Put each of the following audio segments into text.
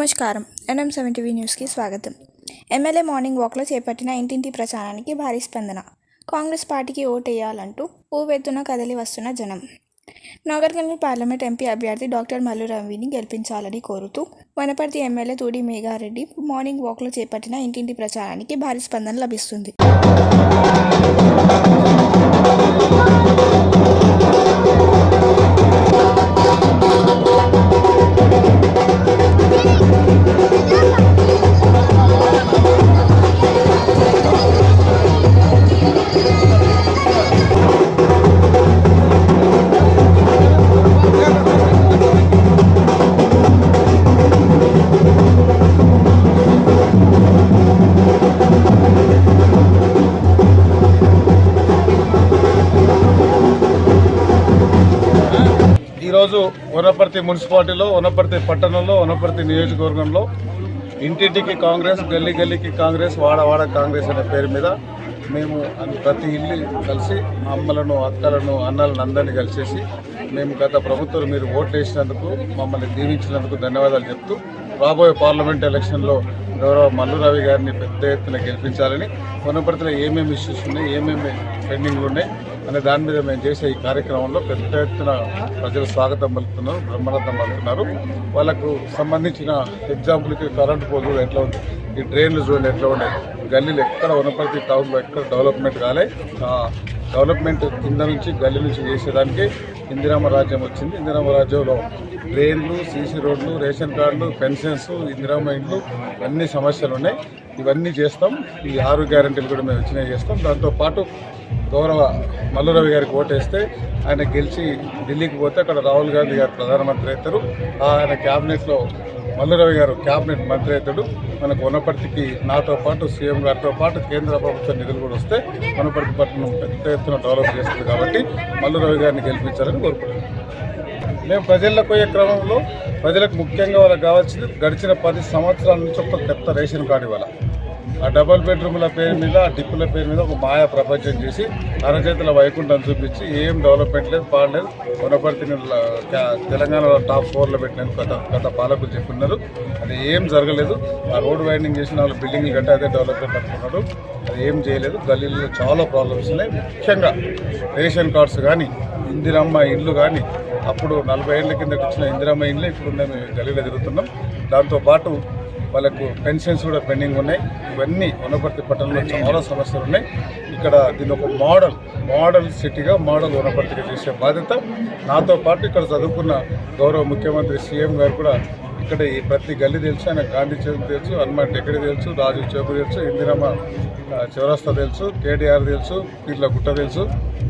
నమస్కారం. NM7TV న్యూస్కి స్వాగతం. ఎమ్మెల్యే మార్నింగ్ వాక్లో చేపట్టిన ఇంటింటి ప్రచారానికి భారీ స్పందన. కాంగ్రెస్ పార్టీకి ఓటేయాలంటూ ఊవెత్తున కదలి వస్తున్న జనం. నగర్ కర్నూలు పార్లమెంట్ ఎంపీ అభ్యర్థి డాక్టర్ మల్లు రవిని గెలిపించాలని కోరుతూ వనపర్తి ఎమ్మెల్యే తూడి మేఘారెడ్డి మార్నింగ్ వాక్లో చేపట్టిన ఇంటింటి ప్రచారానికి భారీ స్పందన లభిస్తుంది. ఈరోజు వనపర్తి మున్సిపాలిటీలో, వనపర్తి పట్టణంలో, వనపర్తి నియోజకవర్గంలో ఇంటింటికి కాంగ్రెస్, గల్లీ గల్లీకి కాంగ్రెస్, వాడ కాంగ్రెస్ అనే పేరు మీద మేము ప్రతి ఇల్లు కలిసి అమ్మలను, అక్కలను, అన్నలను అందరినీ కలిసేసి మేము గత ప్రభుత్వం మీరు ఓట్లు వేసినందుకు, మమ్మల్ని దీవించినందుకు ధన్యవాదాలు చెప్తూ రాబోయే పార్లమెంట్ ఎలక్షన్లో గౌరవ మల్లు రవి గారిని పెద్ద ఎత్తున గెలిపించాలని, వనపర్తిలో ఏమేమి ఇష్యూస్ ఉన్నాయి, ఏమేమి పెండింగ్లు ఉన్నాయి అనే దాని మీద మేము చేసే ఈ కార్యక్రమంలో పెద్ద ఎత్తున ప్రజలు స్వాగతం పలుకుతున్నారు, బ్రహ్మరథం పలుకుతున్నారు. వాళ్ళకు సంబంధించిన ఎగ్జాంపుల్కి కరెంటు పోలు ఎట్లా ఉంది, ఈ డ్రైన్లు చూడండి ఎట్లా ఉన్నాయి, గల్లీలు ఎక్కడ వనపర్తి టౌన్లో ఎక్కడ డెవలప్మెంట్ కాలే, డెవలప్మెంట్ కింద నుంచి గల్లీ నుంచి చేసేదానికి ఇందిరమ్మ రాజ్యం వచ్చింది. ఇందిరమ్మ రాజ్యంలో డ్రైన్లు, సీసీ రోడ్లు, రేషన్ కార్డులు, పెన్షన్స్, ఇందిరమ్మ ఇండ్లు అన్ని సమస్యలు ఉన్నాయి. ఇవన్నీ చేస్తాం. ఈ 6 గ్యారెంటీలు కూడా మేము వచ్చినాయి చేస్తాం. దాంతోపాటు గౌరవ మల్లు రవి గారికి ఓటేస్తే ఆయన గెలిచి ఢిల్లీకి పోతే అక్కడ రాహుల్ గాంధీ గారు ప్రధానమంత్రి అవుతారు. ఆయన క్యాబినెట్లో మల్లు రవి గారు క్యాబినెట్ మంత్రి అవుతాడు. మనకు వనపర్తికి నాతో పాటు సీఎం గారితో పాటు కేంద్ర ప్రభుత్వ నిధులు కూడా వస్తే వనపర్తి పట్టణం పెద్ద ఎత్తున డెవలప్ చేస్తుంది. కాబట్టి మల్లు రవి గారిని గెలిపించాలని కోరుకుంటున్నాం. మేము ప్రజలకు పోయే క్రమంలో ప్రజలకు ముఖ్యంగా వాళ్ళకి కావాల్సింది గడిచిన 10 సంవత్సరాల నుంచి ఒక కొత్త రేషన్ కార్డు ఇవ్వాలి. ఆ డబల్ బెడ్రూమ్ల పేరు మీద, ఆ డిప్పుల పేరు మీద ఒక మాయా ప్రపంచం చేసి అరచేతుల వైకుంఠం చూపించి ఏం డెవలప్మెంట్ లేదు, పాడలేదు. వనపర్తిని తెలంగాణలో టాప్ 4లో పెట్టినారు గత పాలకులు చెప్పున్నారు. అది ఏం జరగలేదు. ఆ రోడ్ వైండింగ్ చేసిన వాళ్ళు బిల్డింగ్లు కట్టి అదే డెవలప్మెంట్ అనుకున్నారు. అది ఏం చేయలేదు. గల్లీలో చాలా ప్రాబ్లమ్స్ ఉన్నాయి. ముఖ్యంగా రేషన్ కార్డ్స్ కానీ, ఇందిరమ్మ ఇండ్లు కానీ, అప్పుడు 40 ఏళ్ల కిందకి వచ్చిన ఇందిరమ్మ ఇండ్లు ఇప్పుడు మేము గల్లీలో తిరుగుతున్నాం. దాంతోపాటు వాళ్ళకు పెన్షన్స్ కూడా పెండింగ్ ఉన్నాయి. ఇవన్నీ వనపర్తి పట్టణంలో చాలా సమస్యలు ఉన్నాయి. ఇక్కడ దీని ఒక మోడల్ సిటీగా, మోడల్ వనపర్తిగా చేసే బాధ్యత నాతో పాటు ఇక్కడ చదువుకున్న గౌరవ ముఖ్యమంత్రి సీఎం గారు కూడా ఇక్కడ ఈ ప్రతి గల్లీ తెలుసు. ఆయన గాంధీ చౌక్ తెలుసు, హనుమాన్ టెక్కడి తెలుసు, రాజు చౌక్ తెలుసు, ఇందిరమ్మ చౌరస్తా తెలుసు, కేటీఆర్ తెలుసు, పీర్ల గుట్ట తెలుసు,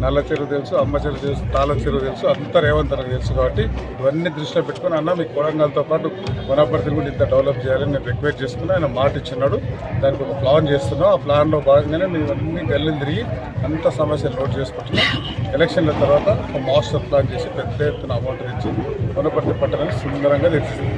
నల్ల చెరువు తెలుసు, అమ్మ చెరువు తెలుసు, తాళ చెరువు తెలుసు, అంతా రేవంత్ అన్నకు తెలుసు. కాబట్టి ఇవన్నీ దృష్టిలో పెట్టుకుని అన్న మీ కొడంగల్తో పాటు వనపర్తిని కూడా ఇంత డెవలప్ చేయాలని నేను రిక్వెస్ట్ చేసుకున్నా. ఆయన మాట ఇచ్చినాడు. దానికి ఒక ప్లాన్ చేస్తున్నాం. ఆ ప్లాన్లో భాగంగానే మేము అన్ని గల్లీలు తిరిగి అంత సమస్యలు నోట్ చేసుకుంటున్నాం. ఎలక్షన్ల తర్వాత ఒక మాస్టర్ ప్లాన్ చేసి పెద్ద ఎత్తున అమౌంట్ ఇచ్చి వనపర్తి పట్టణాన్ని సుందరంగా తెచ్చింది.